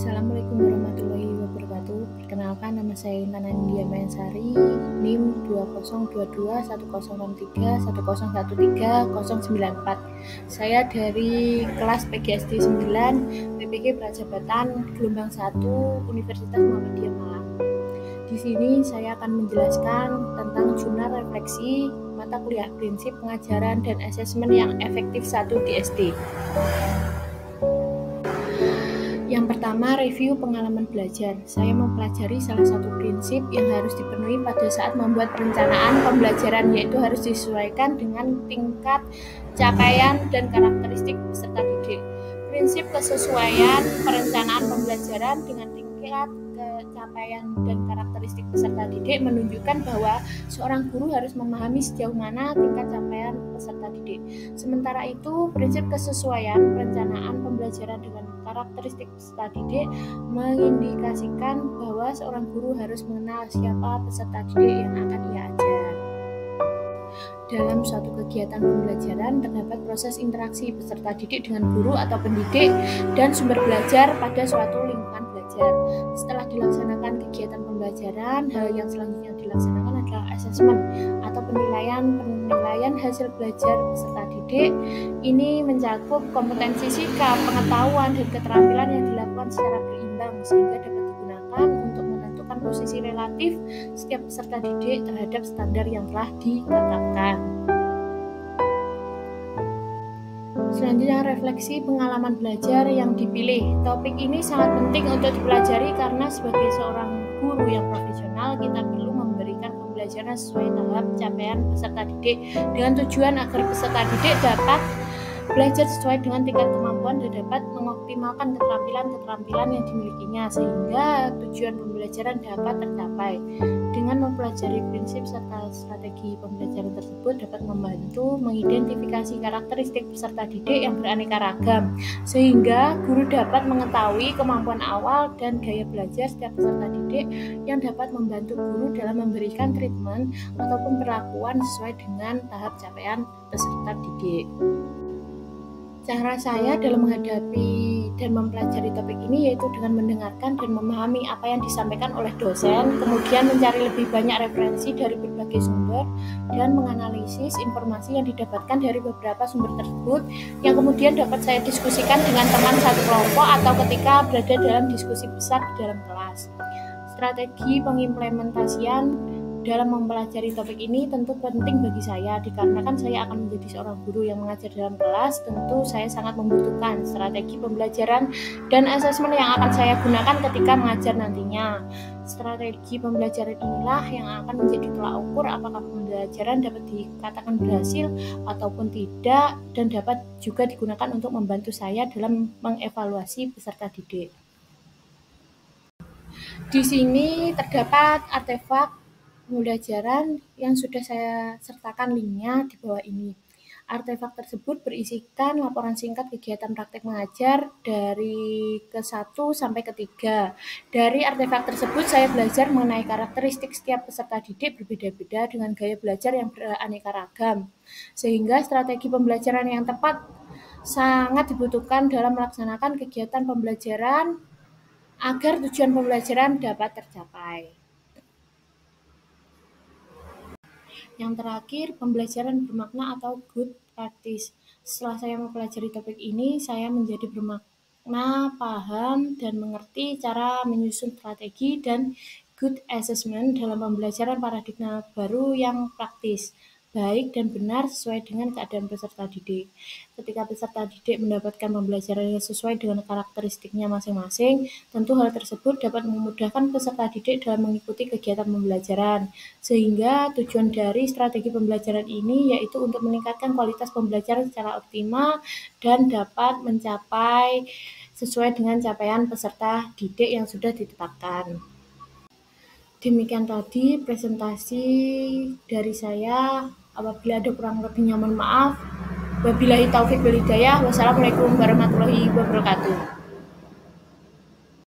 Assalamualaikum warahmatullahi wabarakatuh. Perkenalkan, nama saya Intan Anindya Mayansari, NIM 2022101310130094. Saya dari kelas PGSD 9 PPG Prajabatan gelombang 1 Universitas Muhammadiyah Malang. Di sini saya akan menjelaskan tentang jurnal refleksi mata kuliah prinsip pengajaran dan asesmen yang efektif 1 di SD. Yang pertama, review pengalaman belajar. Saya mempelajari salah satu prinsip yang harus dipenuhi pada saat membuat perencanaan pembelajaran, yaitu harus disesuaikan dengan tingkat capaian dan karakteristik peserta didik. Prinsip kesesuaian perencanaan pembelajaran dengan tingkat capaian dan karakteristik peserta didik menunjukkan bahwa seorang guru harus memahami sejauh mana tingkat capaian peserta didik. Sementara itu, prinsip kesesuaian perencanaan pembelajaran dengan karakteristik peserta didik mengindikasikan bahwa seorang guru harus mengenal siapa peserta didik yang akan ia ajar. Dalam suatu kegiatan pembelajaran terdapat proses interaksi peserta didik dengan guru atau pendidik dan sumber belajar pada suatu lingkungan belajar. Setelah dilaksanakan kegiatan pembelajaran, hal yang selanjutnya dilaksanakan adalah asesmen atau penilaian hasil belajar peserta didik. Ini mencakup kompetensi sikap, pengetahuan, dan keterampilan yang dilakukan secara berimbang sehingga dapat digunakan untuk menentukan posisi relatif setiap peserta didik terhadap standar yang telah ditetapkan. Selanjutnya, refleksi pengalaman belajar yang dipilih. Topik ini sangat penting untuk dipelajari karena sebagai seorang guru yang profesional, kita perlu memberikan pembelajaran sesuai tahap capaian peserta didik dengan tujuan agar peserta didik dapat belajar sesuai dengan tingkat kemampuan dan dapat mengoptimalkan keterampilan yang dimilikinya sehingga tujuan pembelajaran dapat tercapai. Dengan mempelajari prinsip serta strategi pembelajaran tersebut dapat membantu mengidentifikasi karakteristik peserta didik yang beraneka ragam sehingga guru dapat mengetahui kemampuan awal dan gaya belajar setiap peserta didik yang dapat membantu guru dalam memberikan treatment ataupun perlakuan sesuai dengan tahap capaian peserta didik. Cara saya dalam menghadapi dan mempelajari topik ini yaitu dengan mendengarkan dan memahami apa yang disampaikan oleh dosen, kemudian mencari lebih banyak referensi dari berbagai sumber dan menganalisis informasi yang didapatkan dari beberapa sumber tersebut yang kemudian dapat saya diskusikan dengan teman satu kelompok atau ketika berada dalam diskusi besar di dalam kelas. Strategi pengimplementasian dalam mempelajari topik ini tentu penting bagi saya dikarenakan saya akan menjadi seorang guru yang mengajar dalam kelas. Tentu saya sangat membutuhkan strategi pembelajaran dan asesmen yang akan saya gunakan ketika mengajar nantinya. Strategi pembelajaran inilah yang akan menjadi tolak ukur apakah pembelajaran dapat dikatakan berhasil ataupun tidak dan dapat juga digunakan untuk membantu saya dalam mengevaluasi peserta didik. Di sini terdapat artefak pembelajaran yang sudah saya sertakan linknya di bawah ini. Artefak tersebut berisikan laporan singkat kegiatan praktek mengajar dari ke-1 sampai ke-3. Dari artefak tersebut saya belajar mengenai karakteristik setiap peserta didik berbeda-beda dengan gaya belajar yang beraneka ragam. Sehingga strategi pembelajaran yang tepat sangat dibutuhkan dalam melaksanakan kegiatan pembelajaran agar tujuan pembelajaran dapat tercapai. Yang terakhir, pembelajaran bermakna atau good practice. Setelah saya mempelajari topik ini, saya menjadi bermakna, paham, dan mengerti cara menyusun strategi dan good assessment dalam pembelajaran paradigma baru yang praktis, baik dan benar sesuai dengan keadaan peserta didik. Ketika peserta didik mendapatkan pembelajaran yang sesuai dengan karakteristiknya masing-masing, tentu hal tersebut dapat memudahkan peserta didik dalam mengikuti kegiatan pembelajaran. Sehingga tujuan dari strategi pembelajaran ini yaitu untuk meningkatkan kualitas pembelajaran secara optimal dan dapat mencapai sesuai dengan capaian peserta didik yang sudah ditetapkan. Demikian tadi presentasi dari saya. Apabila ada kurang lebihnya mohon maaf. Wabillahi taufiq wal hidayah. Wassalamualaikum warahmatullahi wabarakatuh.